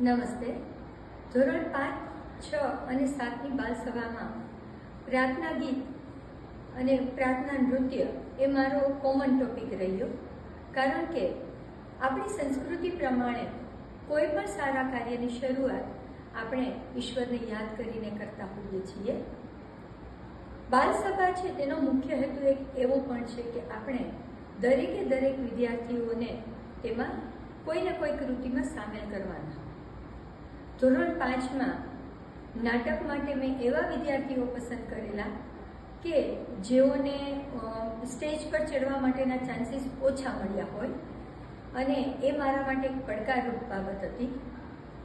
નમસ્તે. ધોરણ 5, 6 અને 7ની બાલસભામાં પ્રાર્થના ગીત અને પ્રાર્થના નૃત્ય એ મારો કોમન ટોપિક રહ્યો, કારણ કે આપણી સંસ્કૃતિ પ્રમાણે કોઈ પણ સારા કાર્યની શરૂઆત આપણે ઈશ્વરને યાદ કરીને કરતા હોઈએ છીએ. બાલસભા છે તેનો મુખ્ય હેતુ એક એવો પણ છે કે આપણે દરેકે દરેક વિદ્યાર્થીઓને તેમાં કોઈ ને કોઈ કૃતિમાં સામેલ કરવાના. ધોરણ 5માં નાટક માટે મેં એવા વિદ્યાર્થીઓ પસંદ કરેલા કે જેઓને સ્ટેજ પર ચડવા માટેના ચાન્સીસ ઓછા મળ્યા હોય, અને એ મારા માટે એક પડકારરૂપ બાબત હતી.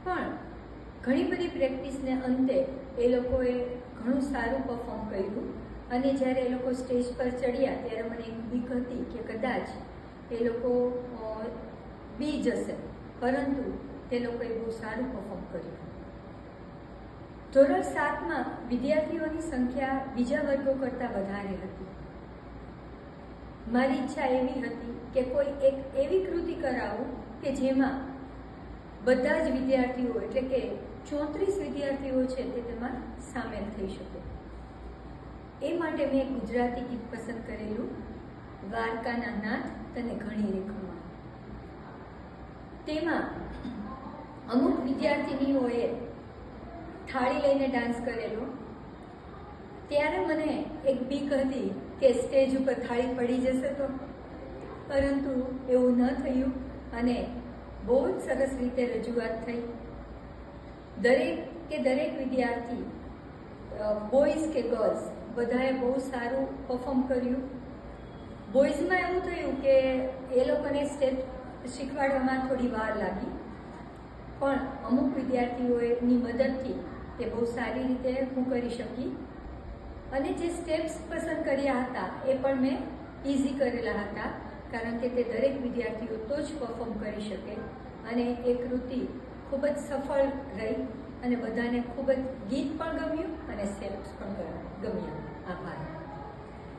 પણ ઘણી બધી પ્રેક્ટિસને અંતે એ લોકોએ ઘણું સારું પરફોર્મ કર્યું, અને જ્યારે એ લોકો સ્ટેજ પર ચડ્યા ત્યારે મને એક બીક હતી કે કદાચ એ લોકો બી જશે, પરંતુ તે લોકોએ બહુ સારું પરફોર્મ કર્યું. ધોરણ 7માં વિદ્યાર્થીઓની સંખ્યા બીજા વર્ગો કરતાં વધારે હતી. મારી ઈચ્છા એવી હતી કે કોઈ એક એવી કૃતિ કરાવું કે જેમાં બધા જ વિદ્યાર્થીઓ, એટલે કે 34 વિદ્યાર્થીઓ છે તે તેમાં સામેલ થઈ શકે. એ માટે મેં એક ગુજરાતી ગીત પસંદ કરેલું, દ્વારકાના નાથ તને ઘણી રેખમાં. તેમાં અમુક વિદ્યાર્થીનીઓએ થાળી લઈને ડાન્સ કરેલો. ત્યારે મને એક બીક હતી કે સ્ટેજ ઉપર થાળી પડી જશે તો, પરંતુ એવું ન થયું અને બહુ જ સરસ રીતે રજૂઆત થઈ. દરેક વિદ્યાર્થી, બોયઝ કે ગર્લ્સ, બધાએ બહુ સારું પરફોર્મ કર્યું. બોયઝમાં એવું થયું કે એ લોકોને સ્ટેપ શીખવાડવામાં થોડી વાર લાગી, પણ અમુક વિદ્યાર્થીઓની મદદથી તે બહુ સારી રીતે હું કરી શકી. અને જે સ્ટેપ્સ પસંદ કર્યા હતા એ પણ મેં ઇઝી કરેલા હતા, કારણ કે તે દરેક વિદ્યાર્થીઓ તો જ પરફોર્મ કરી શકે. અને એ કૃતિ ખૂબ જ સફળ રહી અને બધાને ખૂબ જ ગીત પણ ગમ્યું અને સ્ટેપ્સ પણ ગમ્યા. આભાર.